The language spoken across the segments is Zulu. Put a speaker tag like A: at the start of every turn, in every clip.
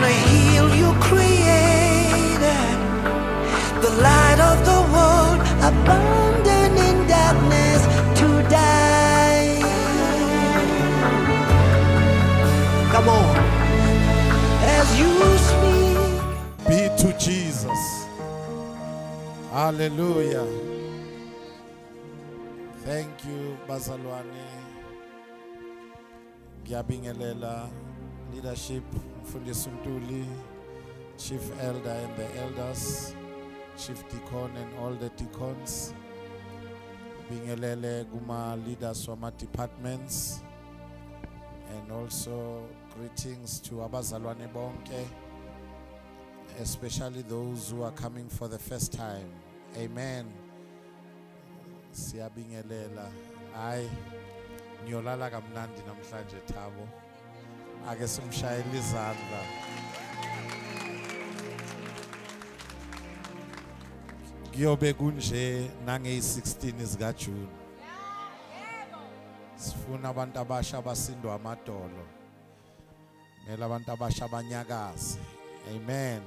A: wanna heal you created, the light of the world, abandoned in darkness to die. Come on, as you speak.
B: Be to Jesus. Hallelujah. Thank you, bazalwane. Ngiyabingelela leadership, Mfundisi Ntuli, Chief Elder and the elders, Chief Deacon and all the deacons. Bingelele kuma leaders wama departments, and also greetings to abazalwane bonke, especially those who are coming for the first time. Amen. Siyabingelela. Hayi ngiyolala kamnandi namhlanje Thabo. Ake simshayele izandla. Kuyobe kunje nange-16 zika June. Sifuna abantu abasha abasindwa amadolo. Mela abantu abasha abanyakazi. Amen.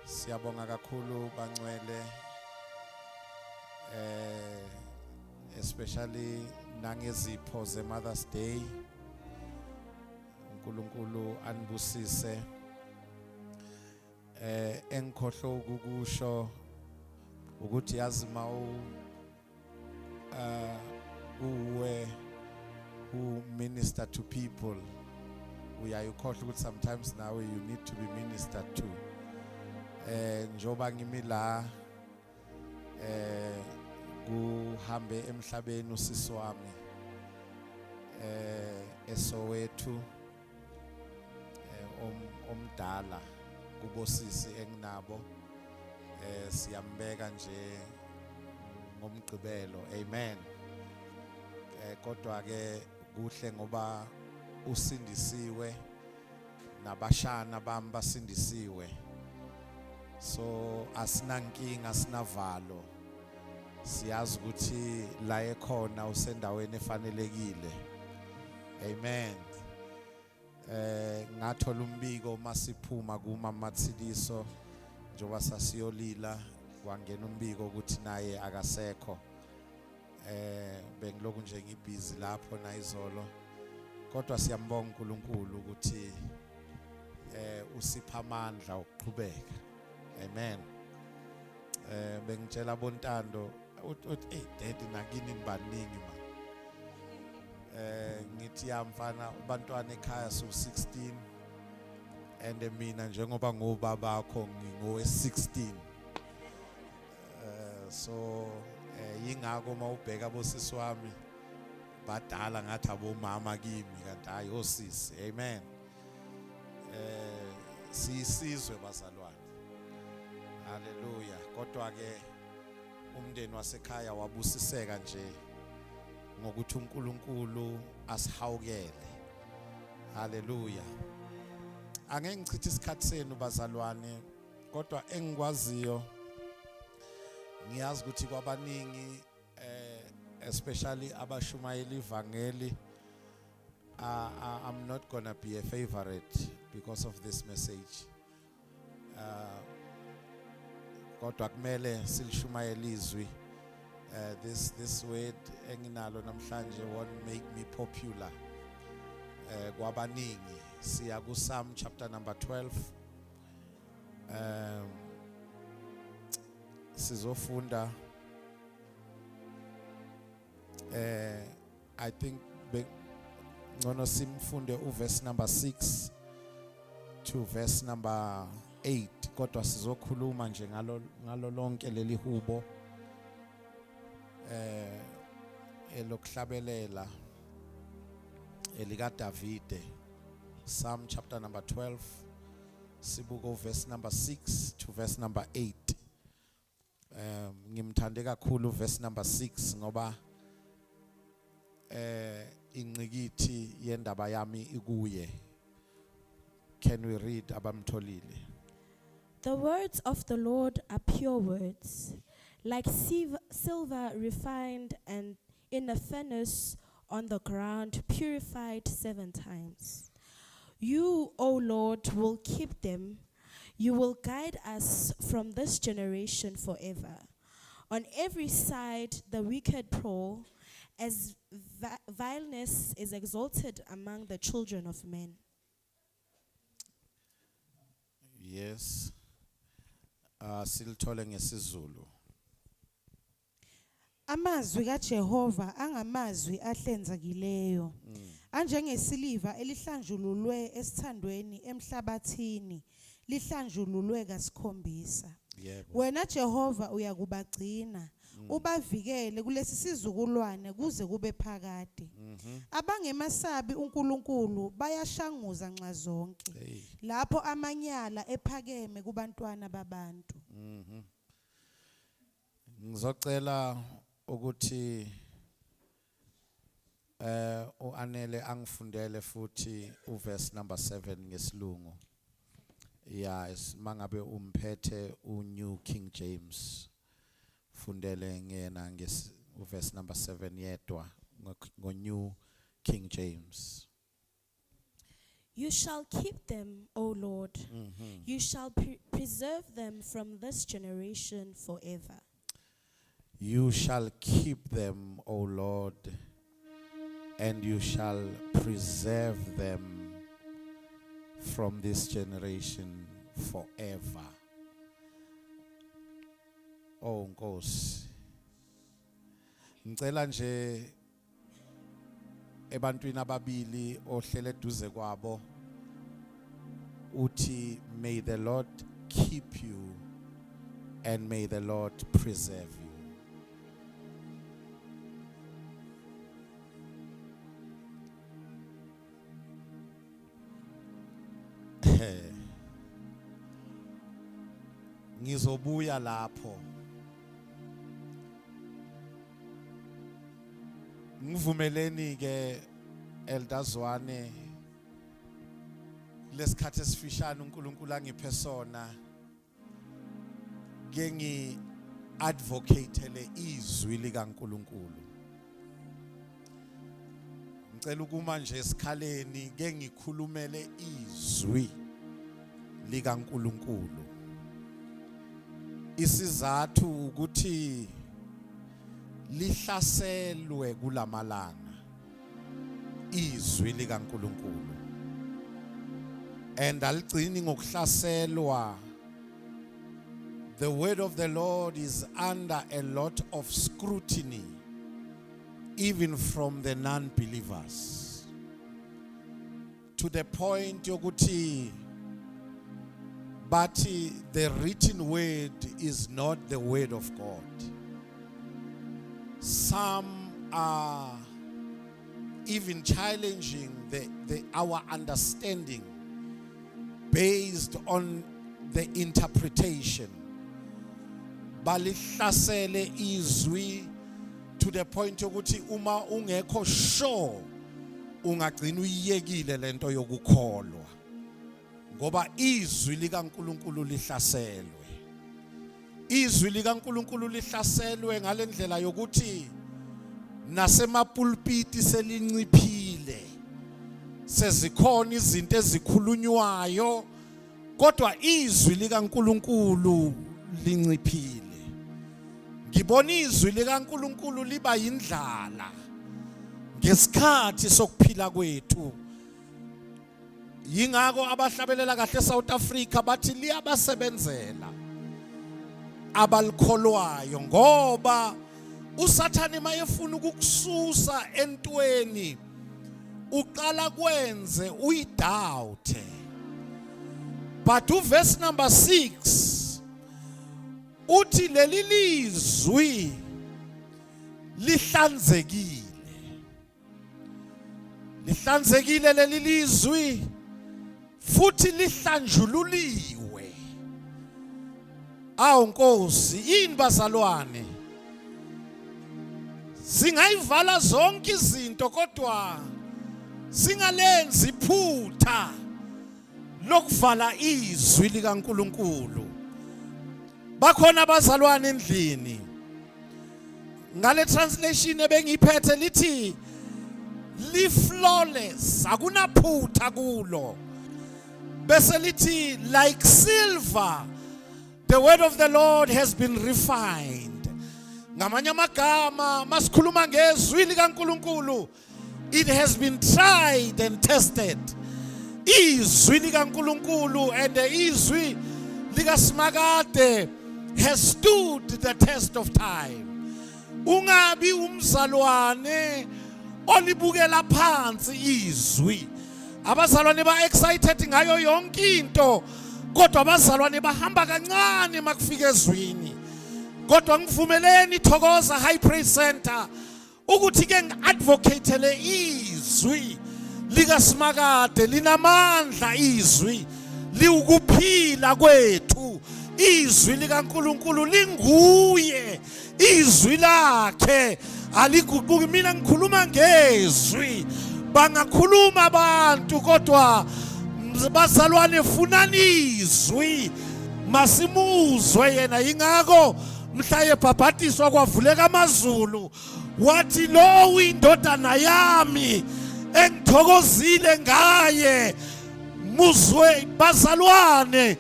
B: Siyabonga kakhulu bangcwele, especially nangezipho ze-Mother's Day. uNkulunkulu anibusise. Engikhohlo ukukusho ukuthi yazi uwe who minister to people, uyayikhohla ukuthi sometimes nawe you need to be ministered to. Njoba ngimi la kuhambe emhlabeni usisi wami eSoweto, omdala kubosisi enginabo, siyambeka nje ngomgqibelo. Amen. Kodwa ke kuhle ngoba usindisiwe nabashana bami basindisiwe, so asinankinga, asinavalo. Siyazi ukuthi la ekhona usendaweni efanelekile. Amen. Ngathola umbiko masiphuma kuma Matsiliso njoba sasiyolila, kwangena umbiko ukuthi naye akasekho. Bengiloku nje ngibhizi lapho na izolo, kodwa siyambonga uNkulunkulu ukuthi usipha amandla okuqhubeka. Amen. Bengitshela bontando hey daddy nakini nibaningi man. Ngithi yamfana abantwana ekhaya so 16, and mina njengoba ngobaba bakho ngingowe-16. So yingako mawubheka bosisi wami badala ngathi abomama kimi kanti hayi osisi. Amen. Siyisizwe bazalwane. Hallelujah. Kodwa ke umndeni wasekhaya wabusiseka nje ngokuthi uNkulunkulu asihawukele. Hallelujah. Angeke ngichithe isikhathi senu bazalwane, kodwa engikwaziyo ngiyazi ukuthi kwabaningi especially abashumayeli ivangeli, I'm not gonna be a favorite because of this message. Kodwa kumele silishumayele izwi. This word enginalo namhlanje won't make me popular. Kwabaningi siya ku Psalm chapter number 12. Sizofunda I think ngono simfunde uverse number 6 to verse number 8, kodwa sizokhuluma nje ngalo lonke leli hubo elokuhlabelela elika Davide. Psalm chapter number 12, sibuko verse number 6 to verse number 8. Ngimthande kakhulu verse number 6 ngoba ingqikithi yendaba yami ikuye. Can we read abamtholile?
C: The words of the Lord are pure words, like silver refined and in a furnace on the ground, purified 7 times. You, O Lord, will keep them. You will guide us from this generation forever. On every side the wicked prowl, as vileness is exalted among the children of men.
B: Yes. Silithole ngesizulu.
D: Amazwi kaJehova angamazwi ahlenzekileyo. Anjengesiliva elihlanjululwe esithandweni emhlabathini, lihlanjululwe kasikhombisa.
B: Yebo.
D: Wena Jehova uyakubagcina, ubavikele kulesi sizukulwane kuze kube phakade. Abangemasabi uNkulunkulu bayashanguza nxa zonke.
B: Hey.
D: Lapho amanyala ephakeme kubantwana babantu.
B: Ngizocela ukuthi uAnele angifundele futhi uverse number 7 ngesilungu. Yes, mangabe umphethe uNew King James. Fundele ngena uverse number 7 yedwa ngoNew King James.
C: You shall keep them, O Lord. You shall preserve them from this generation forever.
B: You shall keep them, O Lord, and you shall preserve them from this generation forever. Oh Nkosi, ngicela nje ebantwini ababili ohlele eduze kwabo uthi, may the Lord keep you and may the Lord preserve you. Ngizobuya lapho ngivumeleni ke eldazwane lesikhathi esifishana uNkulunkulu angiphe sona ke ngi advocatele izwi likaNkulunkulu. Ngicela ukuma nje esikhaleni ke ngikhulumele izwi likaNkulunkulu. Isizathu ukuthi lihlaselwe kulamalanga izwi likaNkulunkulu, and aligcini ngokuhlaselwa. The word of the Lord is under a lot of scrutiny, even from the non-believers, to the point yokuthi but the written word is not the word of God. Some are even challenging our understanding based on the interpretation. Balihlasele izwi to the point yokuthi uma ungekho sure ungagcina uyiyekile lento yokukholwa. Ngoba izwi likaNkulunkulu lihlaselwe. Izwi likaNkulunkulu lihlaselwe ngalendlela yokuthi nasemapulpiti selinciphile. Sezikhona izinto ezikhulunywayo kodwa izwi likaNkulunkulu linciphile. Ngibona izwi likaNkulunkulu liba yindlala ngesikhathi sokuphila kwethu. Yingako abahlabelela kahle eSouth Africa bathi liyabasebenzela abalikholwayo, ngoba uSathane mayefuna ukukususa entweni uqala kwenze uyidoubt. But uverse number 6 uthi leli lizwi lihlanzekile. Lihlanzekile leli lizwi futhi lihlanjululiwe. Awu Nkosi, yini bazalwane? Singayivala zonke izinto kodwa singalenzi iphutha lokuvala izwi likaNkulunkulu. Bakhona abazalwane endlini. Ngale translation ebengiphethe lithi li flawless, akunaphutha kulo. bese lithi like silver the word of the Lord has been refined. Ngamanye amagama masikhuluma ngezwi likaNkulunkulu, it has been tried and tested. Izwi likaNkulunkulu and izwi likaSmakade has stood the test of time. Ungabi umzalwane olibukela phansi izwi. Abazalwane ba excited ngayo yonke into, kodwa abazalwane bahamba kancane makufika ezwini. Kodwa ngivumeleni Thokoza High Praise Center ukuthi ke ngiadvocatele izwi likaSmakade, linamandla izwi, liukuphila kwethu. Izwi likaNkulunkulu linguye, izwi lakhe aliguquki. Mina ngikhuluma ngezwi, bangakhuluma abantu kodwa bazalwane funani izwi, masimuzwe yena. Ingako mhla yebhabhatiswa kwavuleka amazulu, wathi lo indodana yami engithokozile ngaye. Muzwe bazalwane,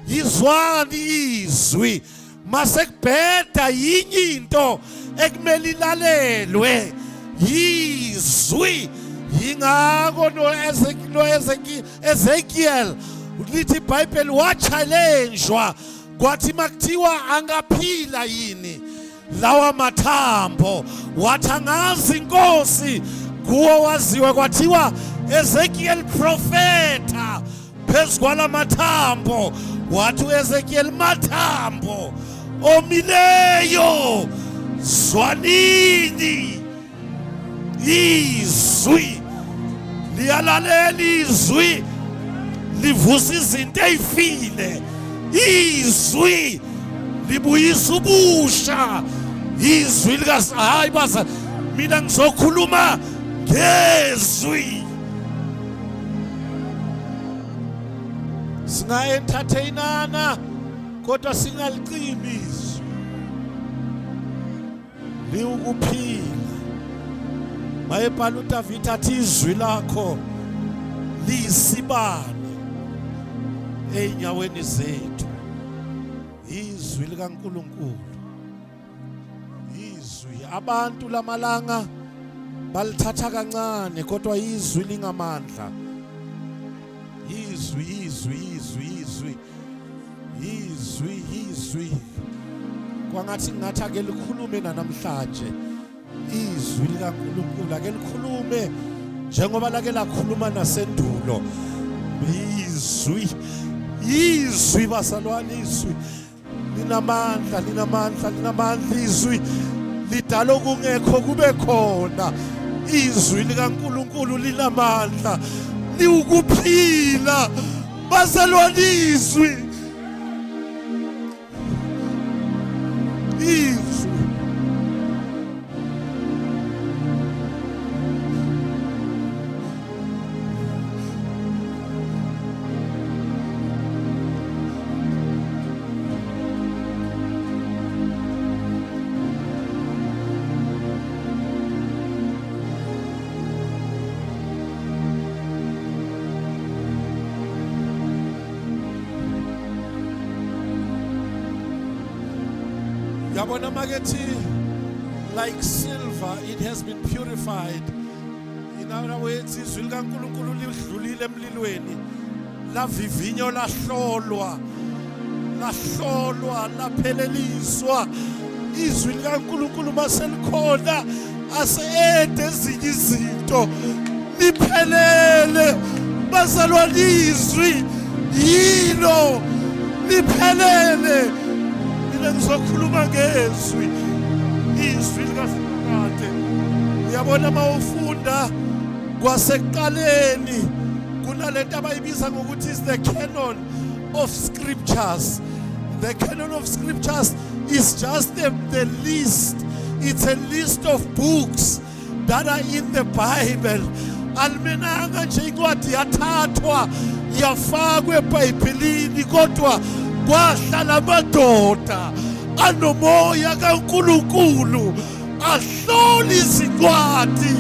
B: yizwani izwi. Masekubheda yinye into ekumele ilalelwe, yizwi. Ingako Ezekiel lithi iBhayibheli wachallengewa, kwathi makuthiwa angaphila yini lawa mathambo, wathi angazi Nkosi kuwo waziwe. Kwathiwa Ezekiel profeta phezu kwala mathambo, wathi Ezekiel mathambo omileyo, zwanini izwi. Liyalalela izwi, livusa izinto ezifile. Izwi libuyisa ubusha. Izwi hayi basa, mina ngizokhuluma ngezwi. Singa-entertainana kodwa singalicimi izwi. Liukuphila. Mayebhala uDavid athi izwi lakho liyisibane einyaweni zethu. Izwi likaNkulunkulu, izwi. Abantu lamalanga balithatha kancane, kodwa izwi lingamandla. Izwi, izwi, izwi, izwi, izwi, izwi. Kwangathi ngathi ake likhulume namhlanje izwi likaNkulunkulu, ake likhulume njengoba lake lakhuluma nasendulo. Izwi, izwi bazalwane, izwi linamandla, linamandla, linamandla. Izwi lidala okungekho kube khona. Izwi likaNkulunkulu linamandla, liukuphila bazalwane. Izwi, izwi. Yabona makethi like silver it has been purified. In other words, izwi likaNkulunkulu lidlulile emlilweni, lavivinyo, lahlolwa, lapheleliswa. Izwi likaNkulunkulu maselikhona ase-ede ezinye izinto, liphelele bazalwane. Izwi yilo liphelele. Ngizokhuluma ngezwi, izwi likaSmakade. Uyabona mawufunda kwasekuqaleni kunalento abayibiza ngokuthi is the canon of scriptures. The canon of scriptures is just the list. It's a list of books that are in the Bible. Almenanga nje incwadi yathathwa yafakwe eBhayibhelini, kodwa kwahlala amadoda anomoya kaNkulunkulu ahlola izincwadi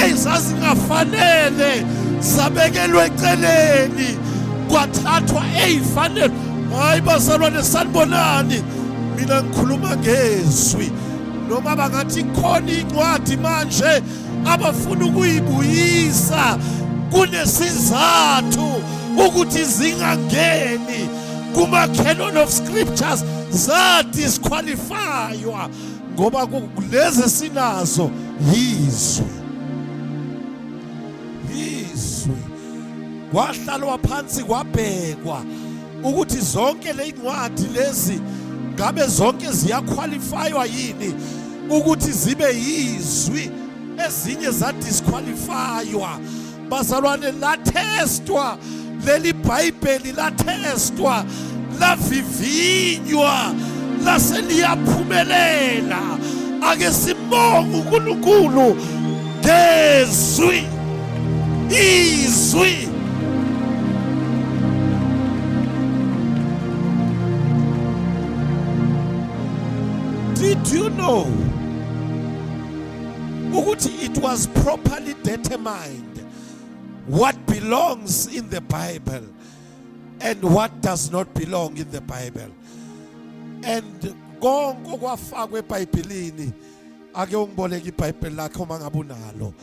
B: ezazingafanele zabekelwe eceleni. kwathathwa eyifanele. Hayi bazalwane sanibonani, mina ngikhuluma ngezwi. Noma bangathi khona incwadi manje abafuna ukuyibuyisa, kunesizathu ukuthi zingangeni kuma canon of scriptures, zadisqualifywa ngoba lezi sinazo yizwi. Kwahlalwa phansi kwabhekwa ukuthi zonke le incwadi lezi ngabe zonke ziyaqualifywa yini ukuthi zibe yizwi. Ezinye zadisqualifywa. Bazalwane, lathestwa leli Bible, lathestwa, lavivinywa, laseliyaphumelela. Ake sibonge uNkulunkulu ngezwi, izwi. Did you know ukuthi it was properly determined what belongs in the Bible and what does not belong in the Bible? And konke kwafakwe eBhayibhelini, ake ungiboleke iBhayibheli lakho uma ngabe unalo.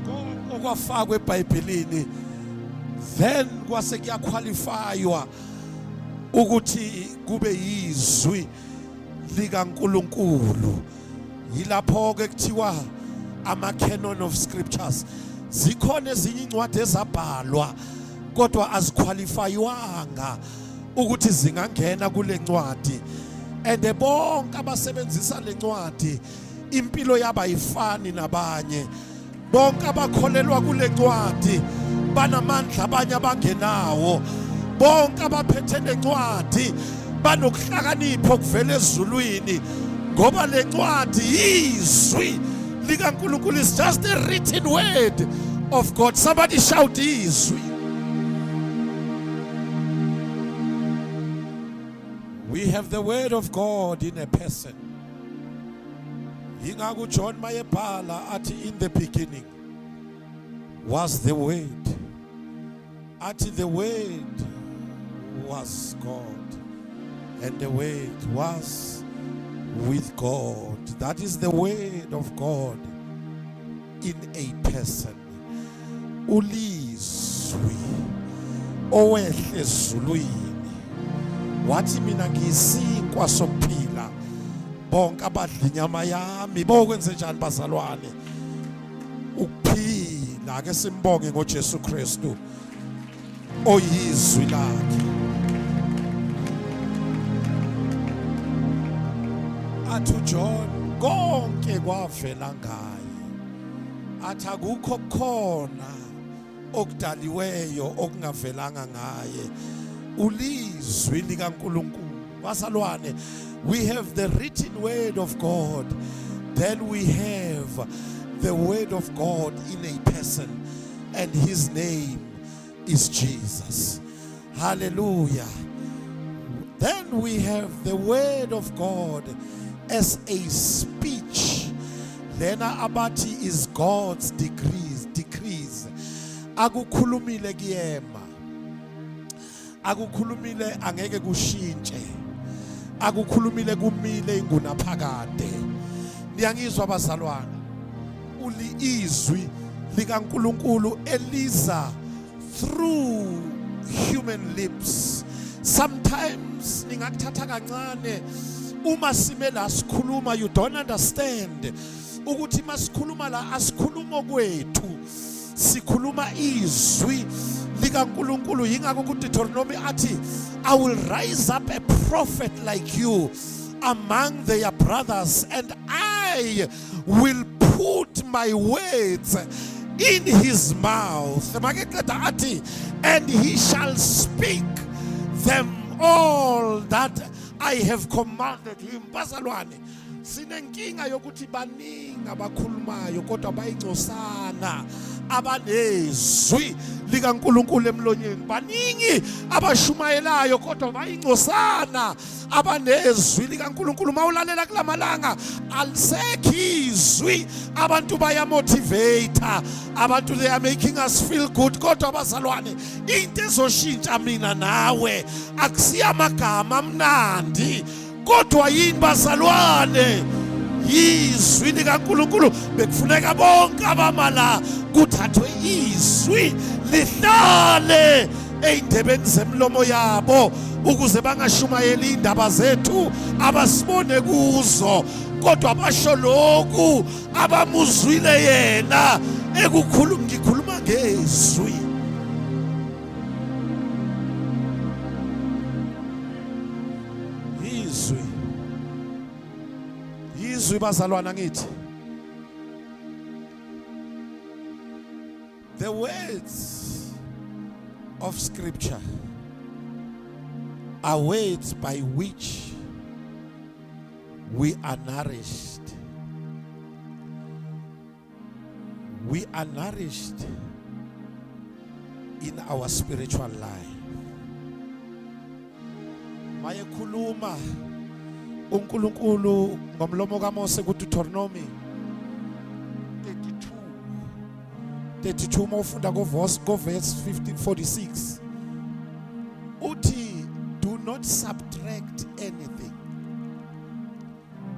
B: Konke kwafakwe eBhayibhelini, then kwase kuyaqualifywa ukuthi kube yizwi likaNkulunkulu. Yilapho ke kuthiwa ama canon of scriptures. Zikhona ezinye incwadi ezabhalwa kodwa aziqualifywanga ukuthi zingangena kule ncwadi, and bonke abasebenzisa le ncwadi impilo yaba yifani nabanye. Bonke abakholelwa kule ncwadi banamandla abanye abangenawo. Bonke abaphethe le ncwadi banokuhlakanipha okuvela ezulwini ngoba le ncwadi yizwi likaNkulunkulu. Is just a written word of God. Somebody shout izwi. We have the word of God in a person. Yingakho John mayebhala athi in the beginning was the word. Athi the word was God, and the word was with God. That is the word of God in a person. Ulizwi owehle ezulwini wathi mina ngiyisinkwa sokuphila, bonke abadla inyama yami bokwenze njani bazalwane? Ukuphila. Ake simbonge ngoJesu Kristu oyizwi lakhe. Athi John konke kwavela ngaye, athi akukho khona okudaliweyo okungavelanga ngaye. Ulizwi likaNkulunkulu. Bazalwane, we have the written word of God, then we have the word of God in a person, and his name is Jesus. Hallelujah. Then we have the word of God as a speech. Lena abati is God's decrees. Akukhulumile kuyema, akukhulumile angeke kushintshe, akukhulumile kumile ingunaphakade. Niyangizwa bazalwane? Izwi likaNkulunkulu eliza through human lips. Sometimes ningakuthatha kancane uma simela sikhuluma, you don't understand ukuthi masikhuluma la asikhuluma kwethu, sikhuluma izwi likaNkulunkulu. Yingakho kuDeuteronomy athi I will rise up a prophet like you among their brothers, and I will put my words in his mouth, and he shall speak them all that I have commanded him. Bazalwane, sinenkinga yokuthi baningi abakhulumayo kodwa bayincosana abanezwi likaNkulunkulu emlonyeni, baningi abashumayelayo kodwa bayincosana abanezwi likaNkulunkulu. Mawulalela kulamalanga alisekho izwi, abantu bayamotivate, abantu they are making us feel good, kodwa bazalwane into ezoshintsha mina nawe akusiya amagama amnandi, kodwa yini bazalwane, izwi likaNkulunkulu. Bekufuneka bonke abamala kuthathwe izwi lihlale ey'ndebeni zemlomo yabo ukuze bangashumayeli indaba zethu abasibone kuzo, kodwa basho lokhu abamuzwile yena ekukhuluma. Ngikhuluma ngezwi. Izwi bazalwana ngithi, the words of scripture are words by which we are nourished. We are nourished in our spiritual life. Mayekhuluma uNkulunkulu ngomlomo kaMose kuDeuteronomy 32 mawufunda verse 46 uthi, do not subtract anything.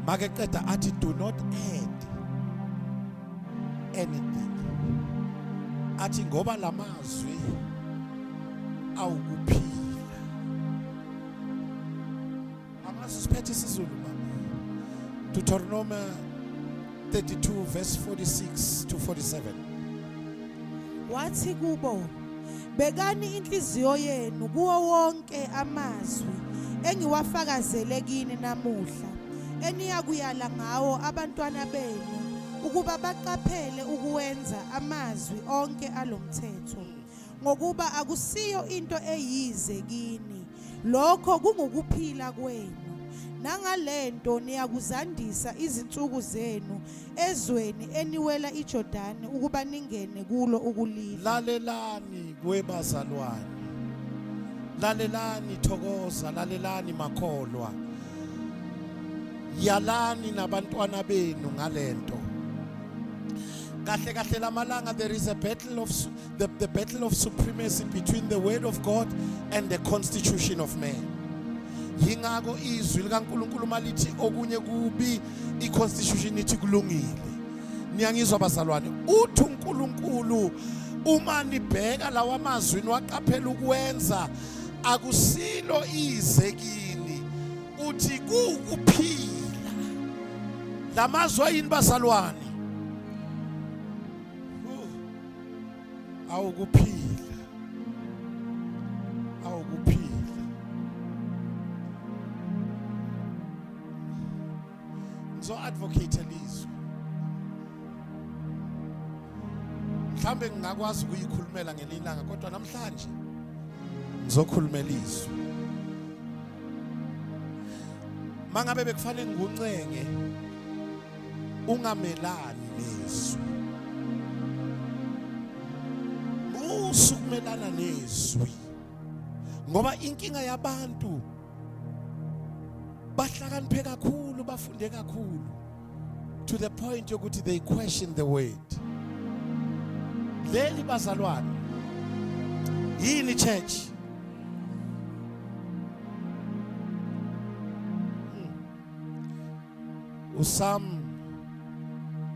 B: Makeqeda athi, do not add anything. Athi ngoba lamazwi awukuphila. Siphethe isiZulu mama. Deuteronomy 32 verse 46 to 47.
D: Wathi kubo, bekani inhliziyo yenu kuwo wonke amazwi engiwafakazele kini namuhla, eniyakuyala ngawo abantwana benu, ukuba baqaphele ukuwenza amazwi onke alomthetho, ngokuba akusiyo into eyize kini, lokho kungukuphila kwenu. Nangalento niyakuzandisa izinsuku zenu ezweni eniwela iJordani ukuba ningene kulo ukulila. Lalelani
B: kwebazalwane, lalelani thokoza, lalelani makholwa, yalani nabantwana benu ngalento. Kahle kahle lamalanga there is a battle of the battle of supremacy between the word of God and the constitution of man. Yingako izwi likaNkulunkulu malithi okunye kubi, iconstitution ithi kulungile. Niyangizwa bazalwane, uthi uNkulunkulu uma nibheka lawa amazwi niwaqaphela ukwenza, akusilo ize kini, uthi kukuphila. Lamazwi ayini bazalwane? Awukuphila. So advocate elizwe. Mhlambe ngingakwazi ukuyikhulumela ngelilanga, kodwa namhlanje ngizokhulumela izwi. Mangabe bekufanele ngikuncenge ungamelani nezwi. Musukumelana nezwi. Ngoba inkinga yabantu bahlakaniphe kakhulu, bafunde kakhulu, to the point yokuthi they question the word. Leli bazalwane yini church? Psalm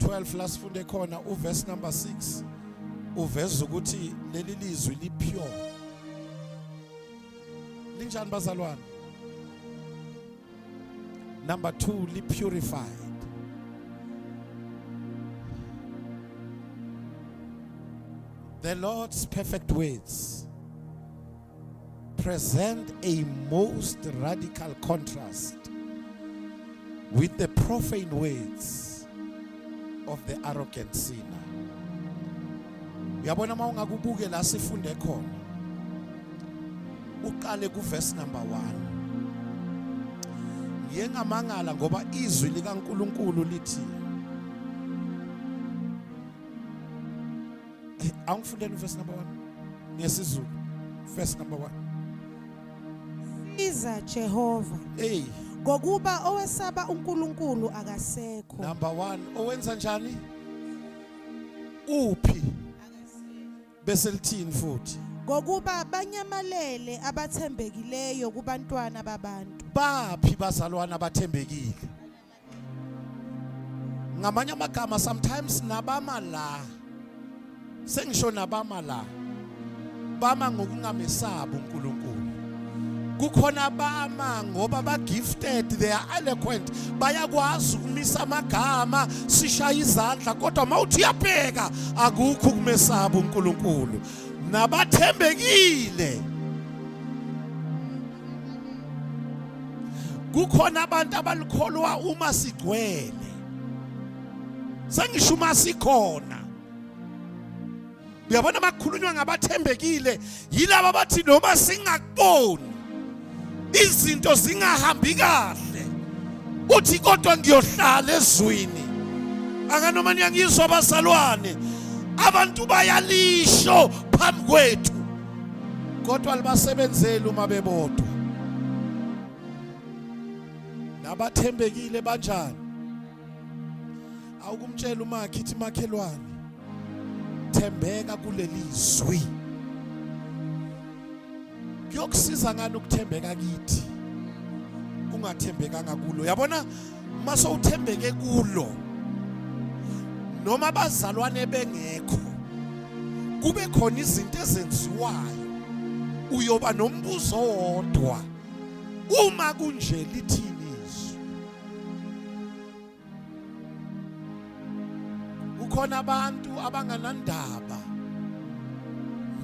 B: 12 lasifunde khona uverse number 6 uveza ukuthi leli lizwi li pure. Linjani bazalwane? Number 2, li purified. The Lord's perfect words present a most radical contrast with the profane words of the arrogant sinner. Uyabona mawungakubuke la sifunde khona. Uqale ku verse number 1. Yengamangala ngoba izwi likaNkulunkulu lithi angifundele verse number 1 ngesizulu verse number 1
D: Iza Jehova
B: hey
D: ngokuba owesaba uNkulunkulu akasekho.
B: number 1 owenza njani uphi bese lithini futhi
D: Ngokuba banyamalele abathembekileyo kubantwana babantu.
B: baphi bazalwana abathembekile ngamanye amagama sometimes nabama la sengisho nabama la bama ngokungamesabi uNkulunkulu kukhona bama ngoba ba gifted they are eloquent bayakwazi ukumisa amagama sishaya izandla kodwa mawuthi uyabheka akukho ukumesabi uNkulunkulu nabathembekile kukhona abantu abalikholwa uma sigcwele sengisho uma sikhona uyabona makukhulunywa ngabathembekile yilabo abathi noma singakuboni izinto zingahambi kahle uthi kodwa ngiyohlala ezwini akanoma niyangizwa abazalwane abantu bayalisho phambi kwethu kodwa libasebenzele uma bebodwa nabathembekile banjani awukumtshela umakhithi makhelwane thembeka kuleli zwi kuyokusiza ngani ukuthembeka kithi ungathembekanga kulo yabona mase uthembeke kulo noma abazalwane bengekho kube khona izinto ezenziwayo uyoba nombuzo wodwa uma kunje lithini izwi ukhona abantu abanganandaba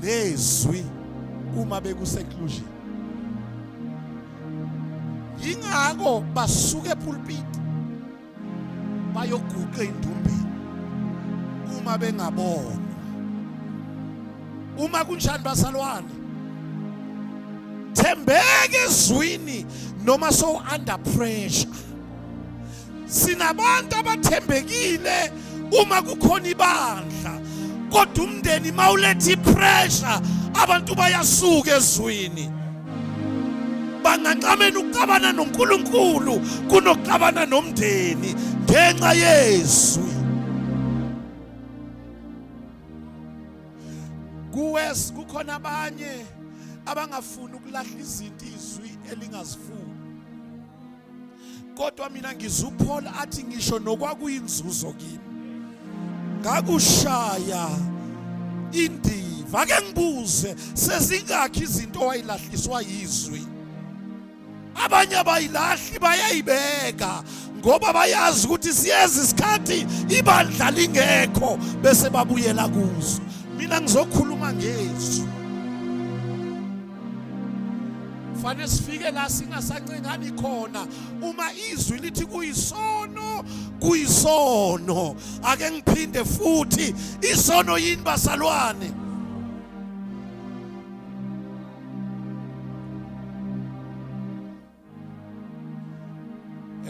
B: nezwi uma bekusenclusion yingako basuke pulpit bayoguqa indumbini uma bengabona uma kunjani bazalwane thembeke ezwini noma so under pressure sinabantu abathembekile uma kukhona ibandla kodwa umndeni mawuletha ipressure abantu bayasuka ezwini bangancamela ukuxabana noNkulunkulu kunokuxabana nomndeni ngenxa yezwi kuwes kukhona abanye abangafuni ukulahla izinto izwi elingazifuni kodwa mina ngizuPaul athi ngisho nokwakuyinzuzo kimi ngakushaya indiva ake ngibuze sezingakhi izinto wayilahliswa yizwi abanye abayilahli bayayibeka ngoba bayazi ukuthi siyeza isikhathi ibandla lingekho bese babuyela kuzo mina ngizokhuluma ngezwi fanele sifike la singasancengani khona uma izwi lithi kuyisono ake ngiphinde futhi isono yini basalwane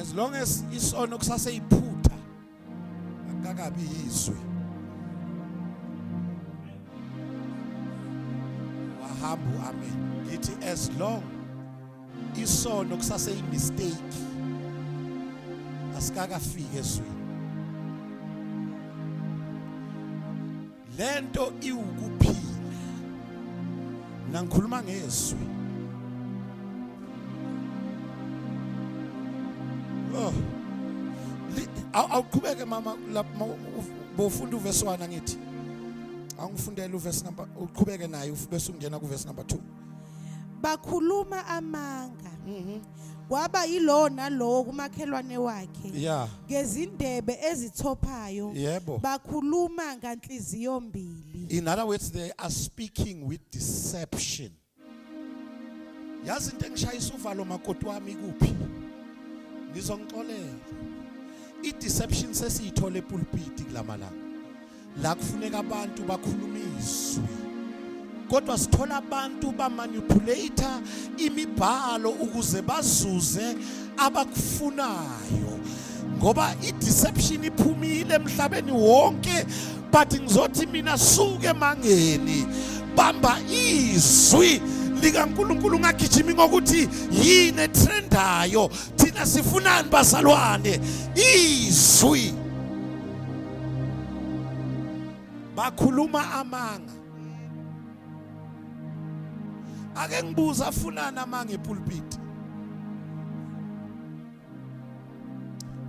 B: as long as isono kusaseyiphutha akakabi izwi wahambu amen ngithi as long isono kusaseyi mistake asikakafika ezweni lento iwukuphila nangikhuluma ngezwi awuqhubeke mama bofunda uverse 1 ngithi angifundele uverse number uqhubeke naye bese ungena kuverse number 2
D: bakhuluma amanga kwaba yilo nalowo kumakhelwane wakhe ngezindebe ezithophayo bakhuluma nganhliziyo mbili
B: in other words they are speaking with deception yazi into engishayisa uvalo makoti wami kuphi ngizongixolela i-deception sesiyithola epulpiti kulamalanga la kufuneka abantu bakhuluma izwi kodwa sithola abantu ba manipulator imibhalo ukuze bazuze abakufunayo, ngoba i-deception iphumile emhlabeni wonke. But ngizothi mina suke emangeni, bamba izwi likaNkulunkulu, ungagijimi ngokuthi yini etrendayo, thina sifunani bazalwane? Izwi. Bakhuluma amanga. Ake ngibuza, afunani amanga epulpit?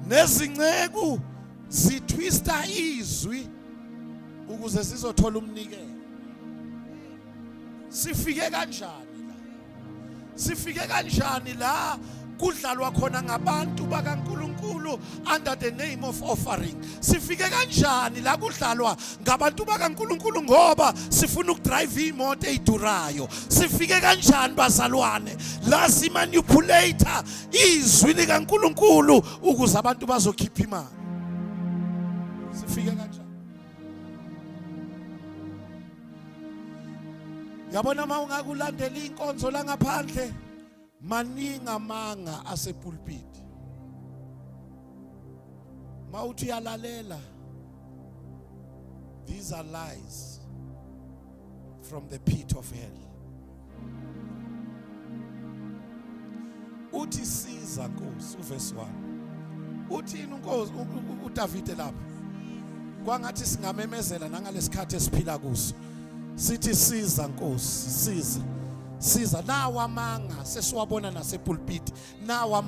B: Nezingceku zitwista izwi ukuze sizothola umnikelo. Sifike kanjani la? Sifike kanjani la kudlalwa khona ngabantu bakaNkulunkulu under the name of offering? Sifike kanjani la kudlalwa ngabantu bakaNkulunkulu ngoba sifuna ukudrive imoto eyidurayo? Sifike kanjani bazalwane la simanipulator izwi likaNkulunkulu ukuze abantu bazokhipha imali? Sifike kanjani? Yabona uma ungakulandela inkonzo la ngaphandle, maningi amanga asepulpit. Mawuthi uyalalela, these are lies from the pit of hell. Uthi siza Nkosi, uverse 1. Uthi inkosi uDavide lapha. Kwangathi singamemezela nangalesikhathi esiphila kuso. Sithi siza Nkosi, siza. Siza nawa amanga sesiwabona nasepulpit. Nawa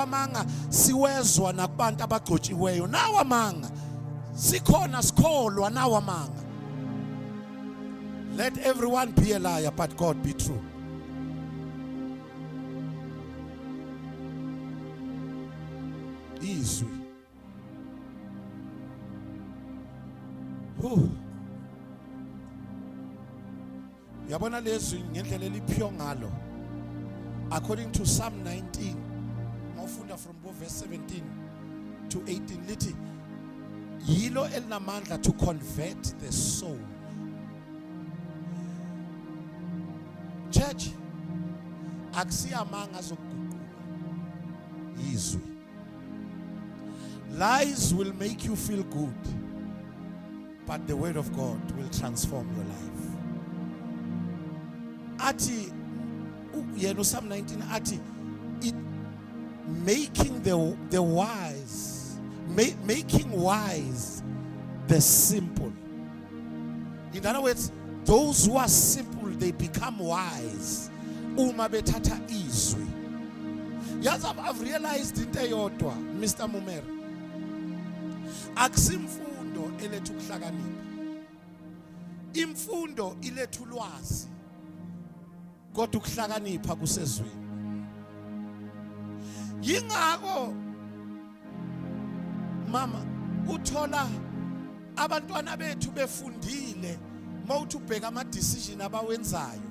B: amanga siwezwa nakubantu abagcotshiweyo. Nawa amanga sikhona sikholwa nawa amanga. Let everyone be a liar but God be true. Izwi. Yabona lezwi ngendlela eliphiyo ngalo. According to Psalm 19, mawufunda from verse 17 to 18, lithi yilo elinamandla to convert the soul. Church, akusiyamanga azokuguqula izwi. Lies will make you feel good, but the word of God will transform your life. Ati yena Psalm 19 ati it making the wise, making wise the simple. In other words, those who are simple, they become wise. Uma bethatha izwi. Yes, I've realized into yodwa, Mr. Mumer. Akusimfundo elethu ukuhlakanipha. Imfundo ilethu ulwazi. Kodwa ukuhlakanipha kusezweni. Yingakho mama uthola abantwana bethu befundile, mawuthi ubheka ama decision abawenzayo.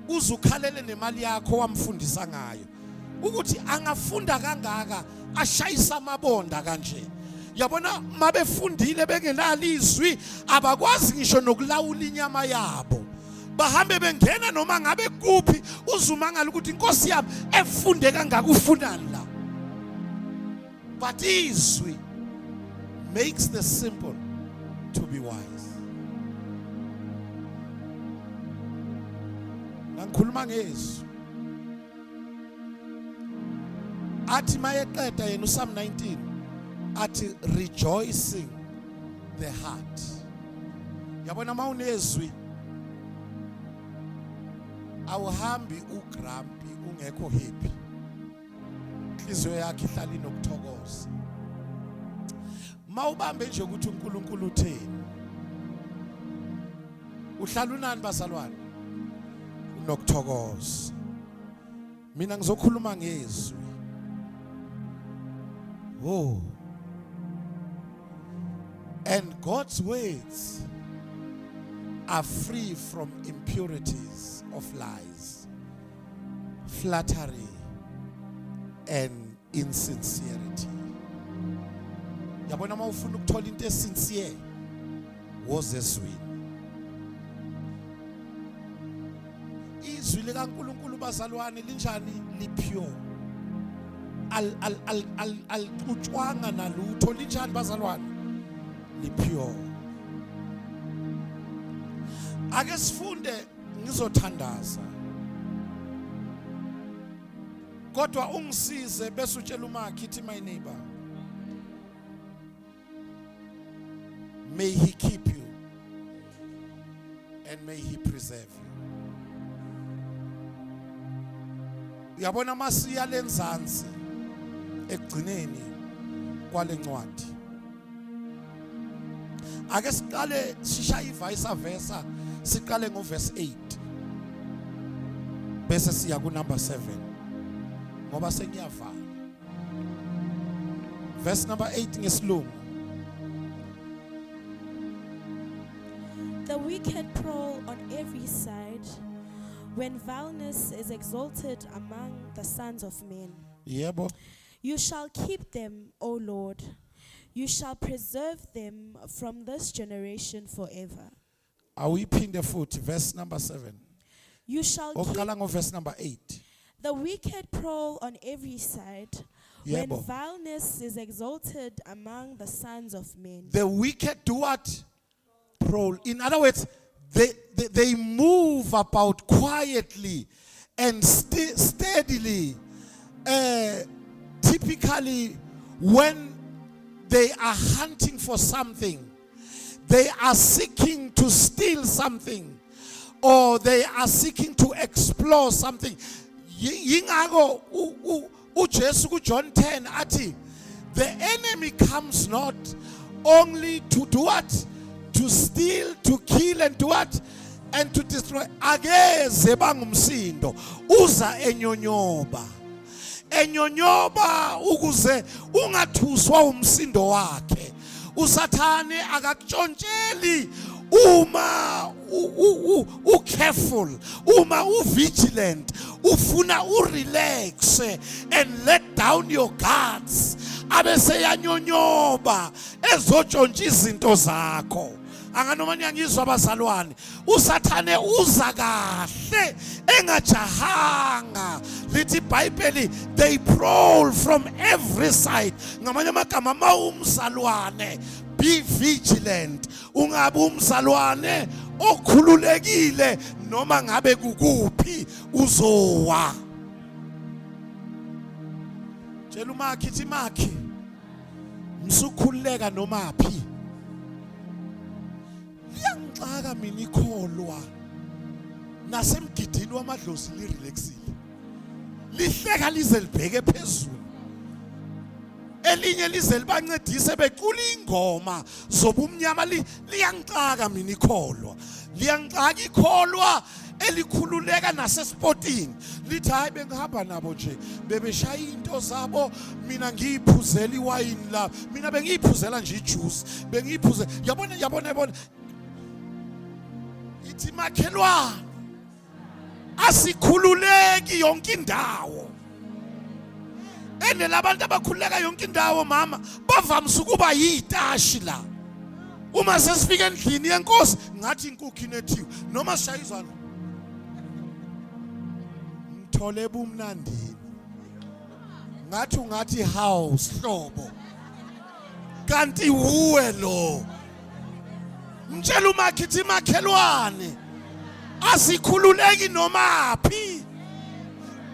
B: Uzukhalele nemali yakho wamfundisa ngayo. Ukuthi angafunda kangaka ashayisa amabonda kanje. Yabona mabefundile bengenalo izwi abakwazi ngisho nokulawula inyama yabo. Bahambe bengena noma ngabe kuphi uzumangala ukuthi inkosi yami efunde kangaka ufunani la. But izwi makes the simple to be wise. Nangikhuluma ngezwi. Athi mayeqeda yena uPsalm 19 athi rejoicing the heart. Yabona mawunezwi awuhambi ugrampi ungekho happy. Inhliziyo yakhe ihlala inokuthokoza. Mawubambe nje ukuthi uNkulunkulu utheni. Uhlala unani bazalwane? Unokuthokoza. Mina ngizokhuluma ngezwi. Oh. And God's words are free from impurities of lies, flattery, and insincerity. Yabona mawufuna ukuthola into esincere woze ezwini. izwi likaNkulunkulu bazalwane linjani? Lipure. Alixutshwanga nalutho. Linjani bazalwane? Lipure. Ake sifunde ngizothandaza. Kodwa ungisize bese utshela umakhi ithi my neighbor. May he keep you and may he preserve you. Uyabona masiya lenzansi ekugcineni kwale ncwadi. Ake siqale sishaye vice versa, siqale ngoverse 8 bese siya ku number 7 ngoba sengiyavala. Verse number 8 ngesilungu.
C: The wicked prowl on every side, when vileness is exalted among the sons of men.
B: Yebo.
C: You shall keep them, O Lord. You shall preserve them from this generation forever.
B: Awiphinde futhi verse number 7.
C: You shall keep
B: Oqala ngo verse number 8.
C: the wicked prowl on every side, when vileness is exalted among the sons of men.
B: The wicked do what? Prowl. In other words, they move about quietly and steadily. Typically, when they are hunting for something, they are seeking to steal something, or they are seeking to explore something. Yingako uJesu ku John 10 ati, the enemy comes not only to do what? To steal, to kill, and do what? And to destroy. Ageze bangumsindo uza enyonyoba. Enyonyoba ukuze ungathuswa umsindo wakhe. Usathane akakutshontsheli uma careful, uma vigilant, ufuna relax and let down your guards. Abese yanyonyoba ezotshontsha izinto zakho. Anganoma ngiyangizwa abazalwane, usathane uza kahle engajahanga. Lithi iBhayibheli, they prowl from every side. Ngamanye amagama mawumzalwane, be vigilant. Ungabe umzalwane okhululekile noma ngabe kukuphi uzowa. Tshela umakhi ithi makhi msukhululeka noma phi. Liyangixaka mina ikholwa nasemgidini wamadlozi lirelaxile. Lihleka lize libheke phezulu. Elinye lize libancedise becula ingoma zobumnyama. Liyangixaka mina ikholwa. Liyangixaka ikholwa elikhululeka nasesportini. Lithi hayi bengihamba nabo nje bebeshaya into zabo, mina ngiyiphuzela iwayini la, mina bengiyiphuzela nje ijuice, bengiyiphuzela. Yabona ithi makhelwane asikhululeki yonke indawo. Ene labantu abakhululeka yonke indawo mama bavamisa ukuba yitashi la. Uma sesifika endlini yenkosi ngathi inkukhu inethiwe noma sishaya izandla. Mthole bumnandini. Ngathi house hlobo. Kanti uwe lo. Mtshela umakhithi makhelwane asikhululeki noma phi.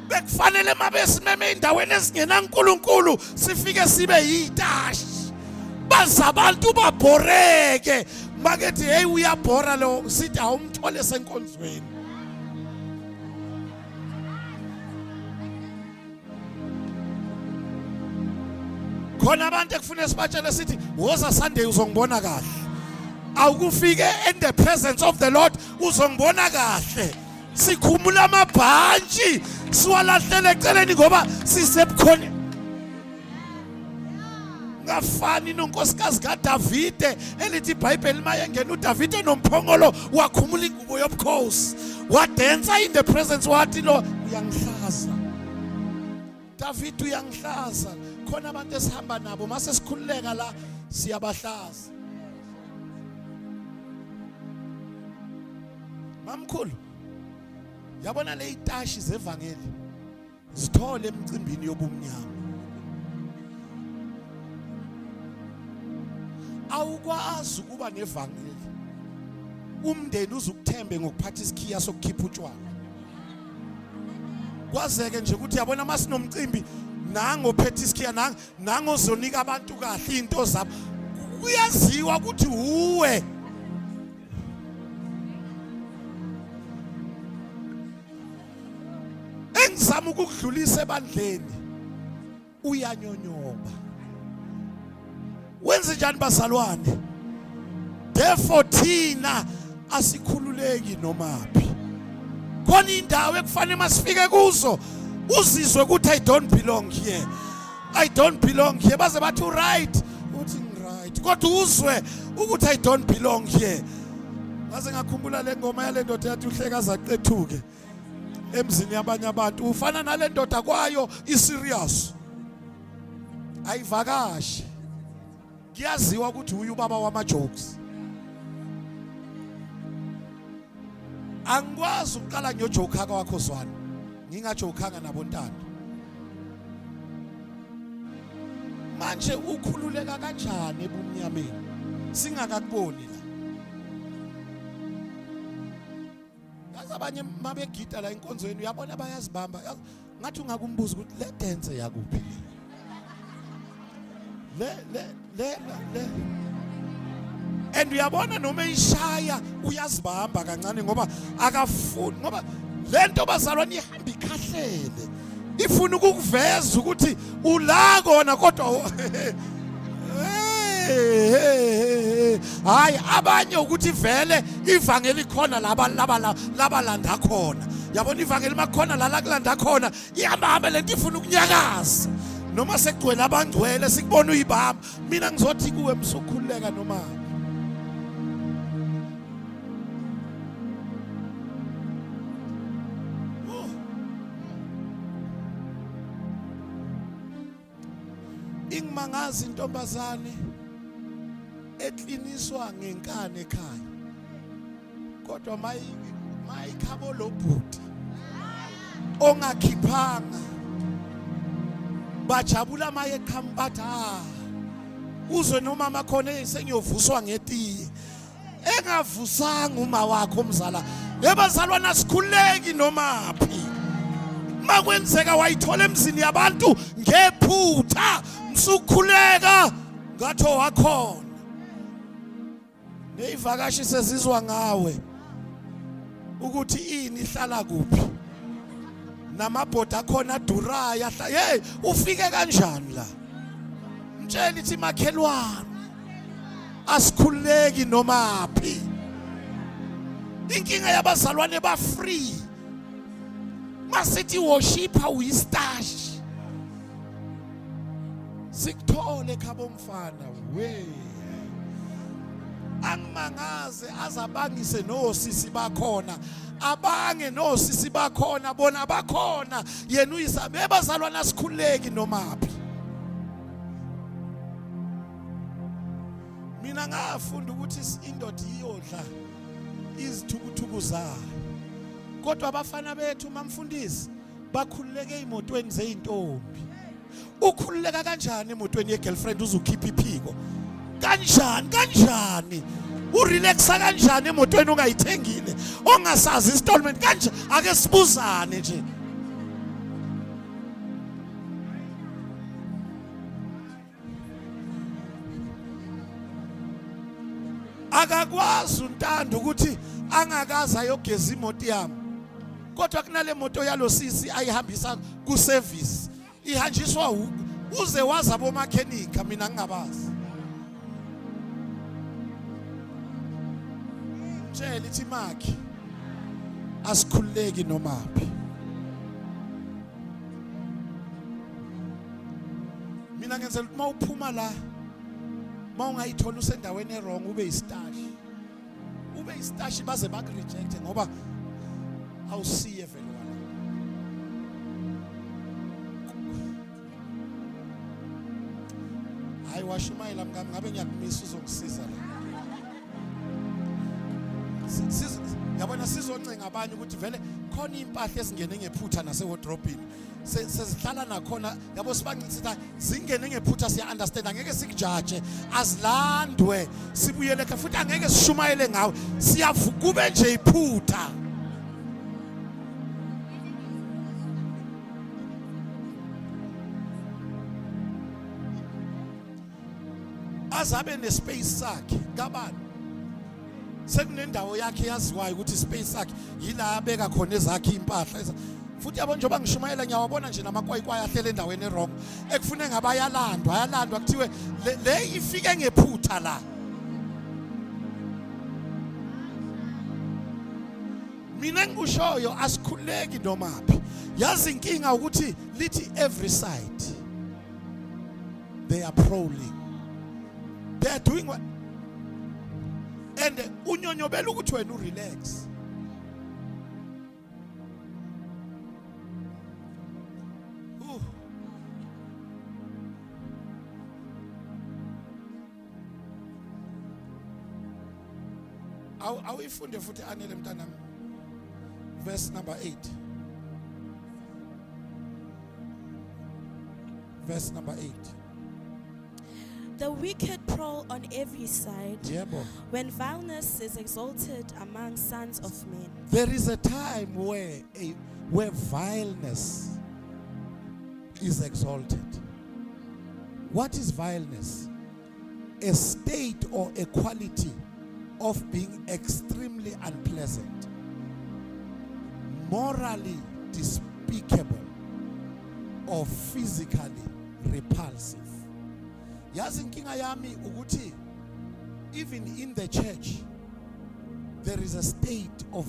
B: Bekufanele mabesimeme endaweni ezingena uNkulunkulu sifike sibe yitashi. Bazabantu babhoreke makethi hey uyabhora lo sithi awumthole senkonzweni. Khona abantu ekufuna sibatshele sithi woza Sunday uzongibona kahle. Awukufike in the presence of the Lord uzongibona kahle. Sikhumula amabhantshi siwalahlele eceleni ngoba sisebukhona. Ngafani nonkosikazi kaDavide elithi iBhayibheli mayengena uDavide nomphongolo wakhumula ingubo yobukhosi, wadansa in the presence, wathi lo uyangihlaza David, uyangihlaza. Khona abantu esihamba nabo mase sikhululeka la siyabahlaza. Mamkhulu Yabona le itashi zevangeli zithole emcimbini yobumnyama. Awukwazi ukuba nevangeli umndeni uzukuthembe ngokuphatha isikhiya sokukhipha utshwala. Kwazeke nje ukuthi yabona masinomcimbi nango phethe isikhiya nango zonika abantu kahle into zabo. Kuyaziwa ukuthi uwe engizama ukudlulisa ebandleni uyanyonyoba. Wenze njani bazalwane? Therefore thina asikhululeki nomaphi. Khona indawo ekufanele masifike kuzo uzizwe ukuthi I don't belong here. I don't belong here. Baze bathi right, uthi right. Kodwa uzwe ukuthi I don't belong here. Baze ngakhumbula le ngoma yale ndoda yathi uhleka zaqethuke emzini yabanye abantu. Ufana nale ndoda kwayo iserious. Ayivakashi. Kuyaziwa ukuthi uyu baba wama jokes. Angikwazi ukuqala ngiyojoka kwakho Zwane. Ngingajokanga nabo ntando. Manje ukhululeka kanjani ebumnyameni singakakuboni la? Yazi abanye mabegida la inkonzweni uyabona bayazibamba. Ngathi ungakumbuza ukuthi le dance yakuphi le. And uyabona noma ishaya uyazibamba kancane ngoba akafuni ngoba lento bazalwane ihamba ikhahlele ifuna ukukuveza ukuthi ula kona kodwa hayi abanye ukuthi vele ivangeli khona labalanda khona. Yabona ivangeli makhona la kulanda khona ihamba lento ifuna ukunyakaza noma sekugcwele abangcwele sikubona uyibamba. Mina ngizothi kuwe msukhululeka noma ingmangazi intombazane ekliniswa ngenkane ekhaya kodwa mayikhabo lobhuti ongakhiphanga bajabula maye khambatha uzwe nomama khona sengiyovuswa ngetiye engavusanga uma wakho umzala ebazalwana asikhuleki nomaphi makwenzeka wayithola emzini yabantu ngephutha msukhuleka ngatho wakhona neyivakashi sezizwa ngawe ukuthi ini ihlala kuphi namabhoda akhona duraya hey ufike kanjani la mtshela ithi makhelwane asikhuleki nomaphi. Inkinga yabazalwane ba free masithi worshipa uyistash sikuthole khabo mfana we angimangaze azabangise nosisi bakhona abange nosisi bakhona bona bakhona yena uyisabe bazalwana asikhuleki nomaphi. Mina ngafunda ukuthi indoda iyodla izithukuthuku zayo kodwa abafana bethu mamfundisi bakhululeke emotweni zeintombi. Ukhululeka kanjani emotweni yegirlfriend uzukhipha iphiko kanjani urelaxa kanjani emotweni ongayithengile ongasazi installment kanjani? Ake sibuzane nje. Akakwazi untando ukuthi angakaza ayogeza imoto yami kodwa kunale moto yalosisi ayihambisa ku service ihanjiswa uze waza abo mechanic mina ngingabazi. Tshela ithi makhi asikhululeki nomaphi. Mina ngenzela ukuthi mawuphuma la mawungayithola usendaweni errong ube istashi baze bakureject ngoba awusiye vele wala. Hayi washumayela mngami ngabe ngiyakumisa uzongisiza la. yabona sizoncenga abanye ukuthi vele khona impahla esingene ngephutha nasewardrobini sezihlala nakhona yabo sibancisitha zingene ngephutha siya understand angeke sikujaje azilandwe sibuyele futhi angeke sishumayele ngawe kube nje iphutha. Azabe nespace sakhe kabani sekunendawo yakhe yaziwayo ukuthi space sakhe yila abeka khona ezakhe impahla futhi yabo njengoba ngishumayela ngiyawabona nje namakwayikwaya ahlele endaweni wrong ekufune ngabe ayalandwa kuthiwe le ifike ngephutha la. Mina ngikushoyo asikhuleki nomaphi yazi inkinga ukuthi lithi every side they are prowling. They are doing what? And unyonyobela ukuthi wena urelax. Awuyifunde futhi anele mntanami. Verse number 8. Verse number 8.
C: The wicked prowl on every side.
B: Yeah,
C: when vileness is exalted among sons of men.
B: There is a time where vileness is exalted. What is vileness? A state or a quality of being extremely unpleasant, morally despicable, or physically repulsive. Yazi inkinga yami ukuthi even in the church there is a state of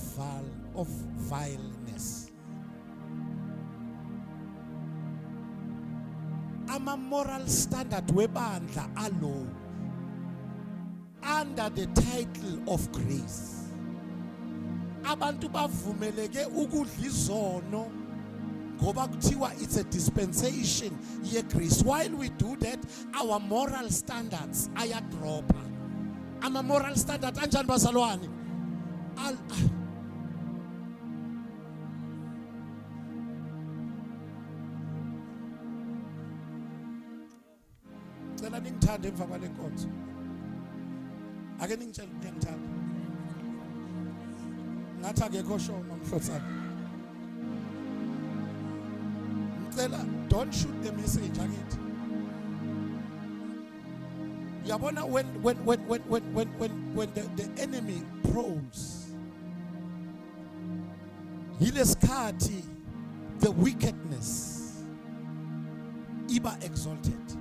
B: vileness. Ama moral standard webandla alo under the title of grace. Abantu bavumeleke ukudla izono ngoba kuthiwa it's a dispensation ye grace. While we do that, our moral standards ayadropa. Ama moral standard anjani bazalwane? Cela ningithande emva kwale nkonzo. Ake ningitshela ukuthi ngiyangithanda. Ngathi akekho shoma mhlotsana. Don't shoot the message again. Yabona when the enemy prowls, hilesikhathi the wickedness iba exalted.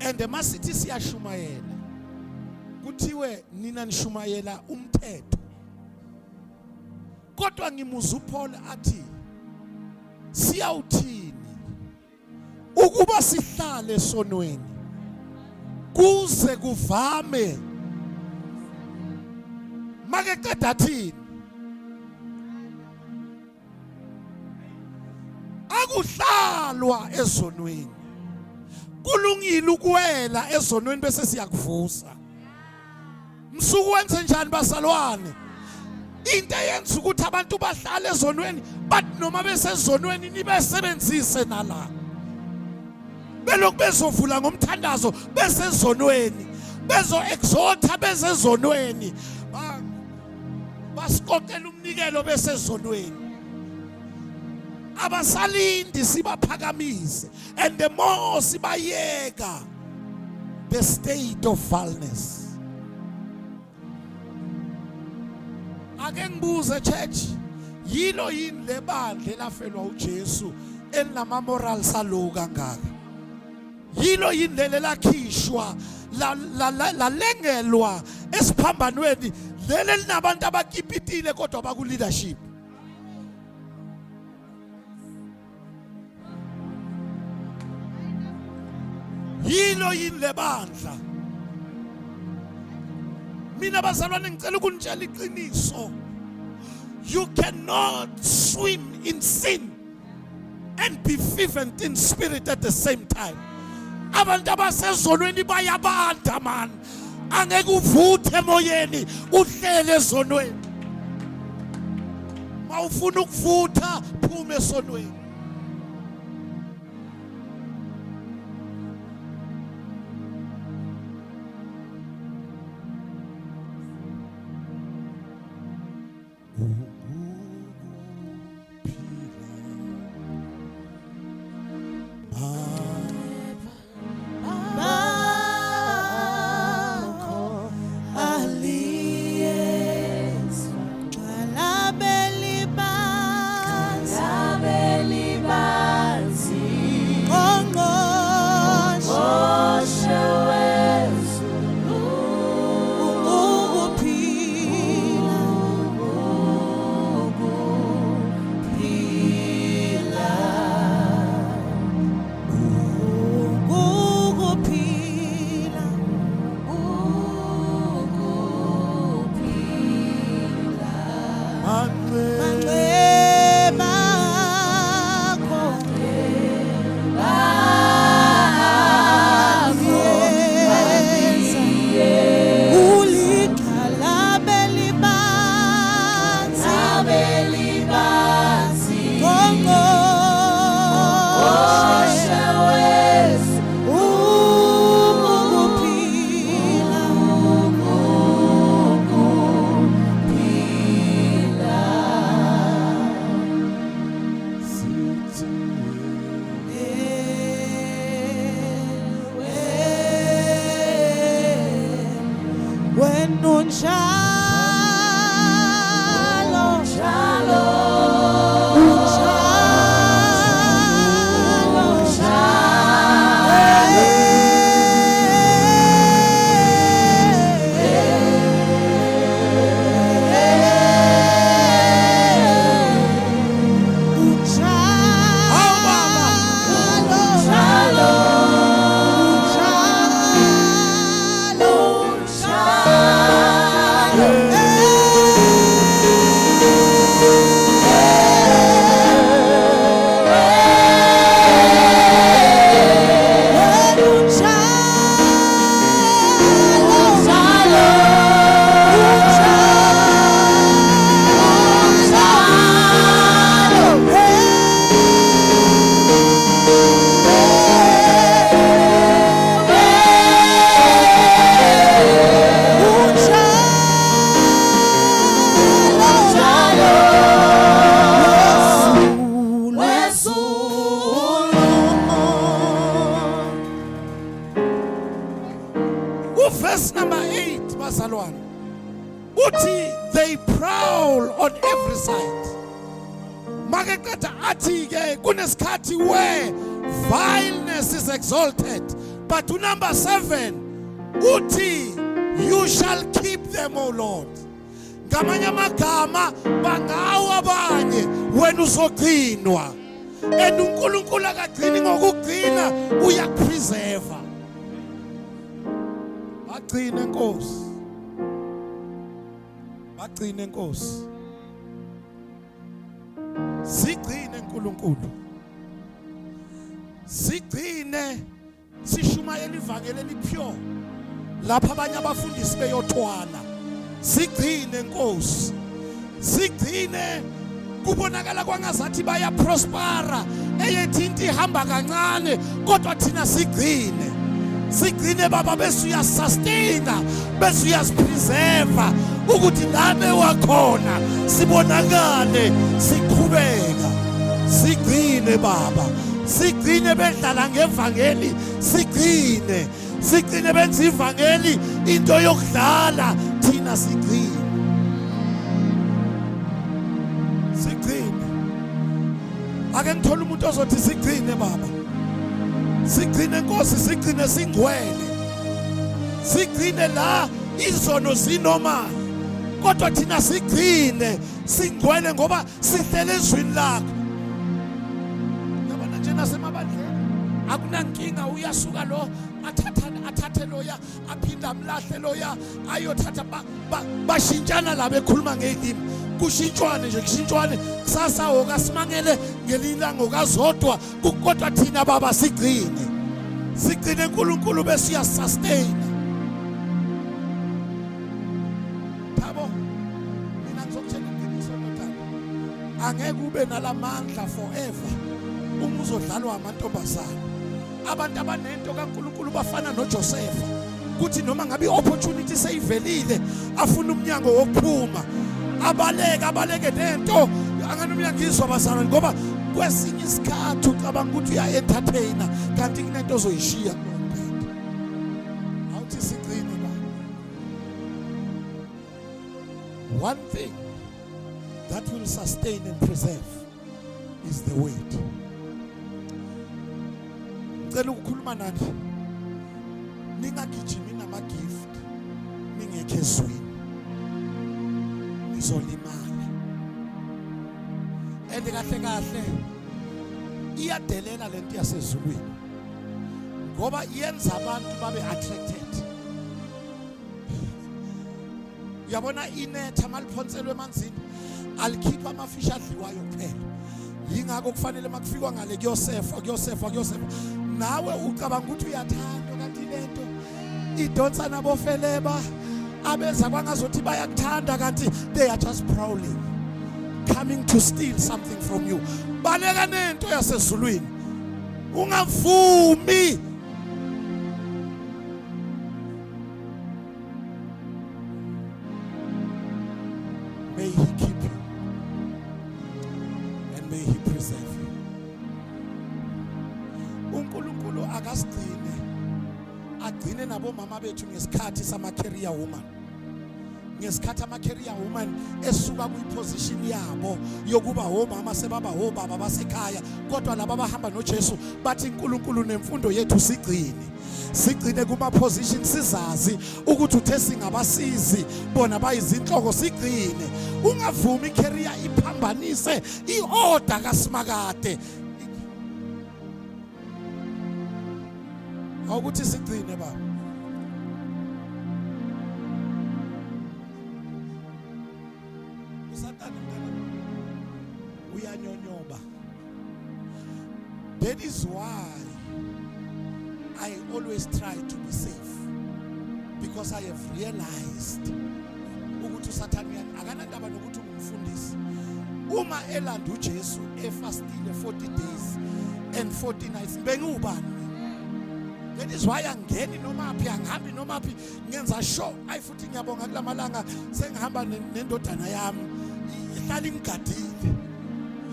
B: And the masithi siyashumayela kuthiwe nina nishumayela umthetho. Kodwa ngimuza uPaul athi siyawuthini ukuba sihlale sonweni kuze kuvame make qeda thini akuhlalwa ezonweni kulungile ukuwela ezonweni bese siyakuvusa msuku wenze njani basalwane into eyenza ukuthi abantu bahlale ezonweni but noma besezonweni nibesebenzise nala belokhu bezovula ngomthandazo besezonweni bezo exalta besezonweni basiqoqela umnikelo besezonweni abasalindi sibaphakamise and the more sibayeka the state of vileness. Ake ngibuze church yilo yini lebandla lafelwa uJesu elinama morals alo kangaka yilo yini lele lakhishwa lalengelwa esiphambanweni lele linabantu abakipitile kodwa baku leadership yilo yini lebandla. Mina bazalwane ngicela ukunitshela iqiniso. You cannot swim in sin and be fervent in spirit at the same time. Abantu abasezonweni bayabanda man. angeke uvuthe emoyeni uhlele esonweni. Mawufuna ukuvutha phuma esonweni. Verse number 8, bazalwane. Uthi they prowl on every side. Makekata athi ke kunesikhathi where vileness is exalted. But to number 7, uthi you shall keep them, O Lord. Ngamanye amagama bangawa abanye wena uzogcinwa. And uNkulunkulu akagcini ngokugcina uyakupreserve. Bagcine Nkosi. Bagcine Nkosi. Sigcine uNkulunkulu. Sigcine sishumayela ivangeli elipure. Lapha abanye abafundisi beyothwana. Sigcine Nkosi. Sigcine kubonakala kwangazathi baya prospera eyethi into ihamba kancane kodwa thina sigcine. Sigcine baba bese uyasustain bese uyasipreserve ukuthi nabe wakhona sibonakale siqhubeka. Sigcine baba, sigcine bedlala ngevangeli, sigcine benza ivangeli into yokudlala, thina sigcine. Ake ngithola umuntu ozothi sigcine baba. Sigcine Nkosi, sigcine singcwele. Sigcine la izono zinormal. Kodwa thina sigcine singcwele ngoba sihlele ezwini lakho. Yabona nje nasemabandleni akunankinga, uyasuka lo athathe loya aphinda amlahle loya ayothatha bashintshana la bekhuluma ngelimi. Kushintshwane nje kushintshwane kusasa okasimangele ngelila ngokazodwa kodwa thina baba sigcine uNkulunkulu bese uyasustain. angeke ube nalamandla forever uma uzodlalwa amantombazana. Abantu abanento kaNkulunkulu bafana noJoseph, kuthi noma ngabe iopportunity seyivelile afuna umnyango wokuphuma, abaleke nento angani umyangizwa bazalwane, ngoba kwesinye isikhathi ucabanga ukuthi uya entertainer kanti kunento ozoyishiya kumphethe. Awuthi sigcine ba. One thing that will sustain and preserve is the word. Ngicela ukukhuluma nani, ningagijimi nama gift ningekho ezweni, nizolimala. And kahle iyadelela lento yasezulwini ngoba yenza abantu babe attracted. Uyabona inetha maliphonselwe emanzini alikhipha amafishi adliwayo kuphela. Yingakho kufanele makufikwa ngale kuyosefa. Nawe ucabanga ukuthi uyathanda kanti lento idonsa nabofeleba abenza kwangazothi bayakuthanda kanti they are just prowling, coming to steal something from you. Baleka nento yasezulwini, ungavumi. May he keep you and may he preserve you. uNkulunkulu akasigcine, agcine nabo mama bethu ngesikhathi sama career woman. Ngesikhathi ama career woman esuka kuyiposition yabo yokuba omama sebaba obaba basekhaya, kodwa laba bahamba noJesu bathi uNkulunkulu nemfundo yethu sigcine kuma position, sizazi ukuthi uthe singabasizi bona bayizinhloko, sigcine. Ungavumi icareer iphambanise iorder kaSimakade. Awukuthi sigcine baba. That is why I always try to be safe, because I have realized ukuthi Satan akanandaba nokuthi ungumfundisi. Uma elanda uJesu efastile 40 days and 40 nights bengubani. That is why angeni noma phi, angihambi noma phi, ngenza sure ayifuthi ngiyabonga kulamalanga sengihamba nendodana yami ihlala ingigadile.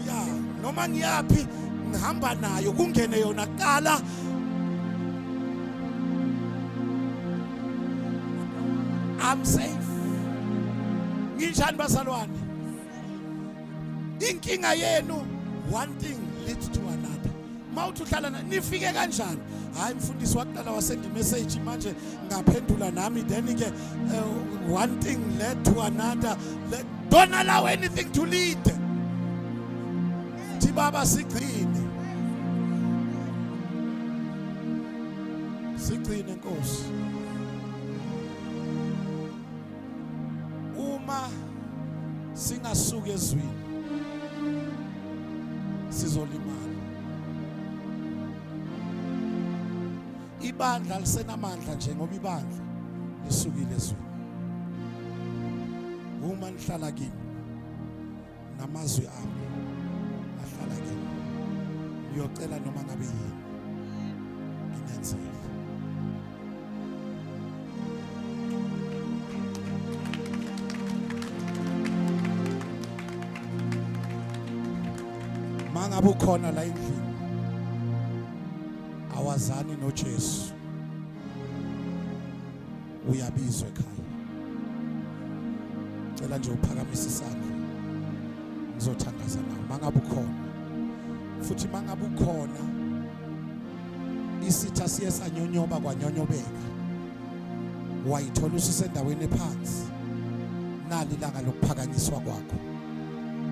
B: Ya noma ngiyaphi ngihamba nayo kungene yona kuqala. I'm safe. Nginjani bazalwane? Inkinga yenu, one thing leads to another. Mawuthi uhlala nifike kanjani? Hayi mfundisi waqala wasend message manje ngaphendula nami, then ke one thing led to another. Don't allow anything to lead. Baba sigcine Nkosi. Uma singasuka ezweni sizolimala. Ibandla lisenamandla nje ngoba ibandla lisukile ezweni. Uma nihlala kimi namazwi ami ahlala kimi, ngiyocela noma ngabe yini nginenzile. Mangabe ukhona la endlini awazani noJesu, uyabizwa ekhaya, cela nje uphakamise isandla ngizothandaza nawe. Mangabe ukhona, futhi mangabe ukhona isitha siye sanyonyoba kwanyonyobeka, wayithola ususendaweni ephansi, nali ilanga lokuphakanyiswa kwakho,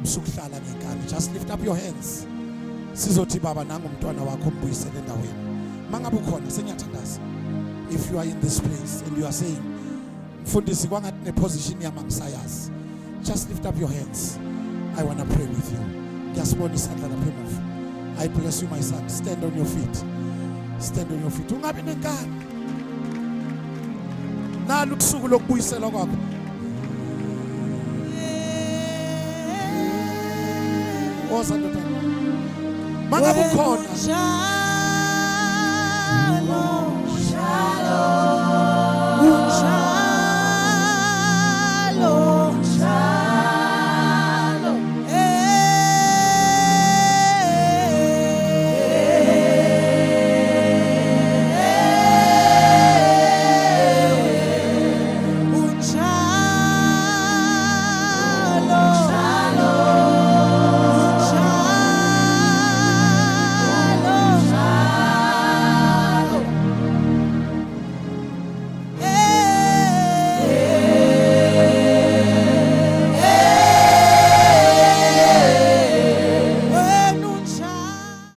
B: msukuhlala ngenkani. Just lift up your hands, sizothi baba nangu umntwana wakho mbuyisele endaweni. Mangabe ukhona sengiyathandaza, if you are in this place and you are saying mfundisi kwangathi neposition yami angisayazi, just lift up your hands. I want to pray with you. Ngiyasibona isandla lapha emuva. I bless you my son. Stand on your feet. Stand on your feet. Ungabi nenkani. Nalo usuku lokubuyisela kwakho. woza ndoda mangabe ukhona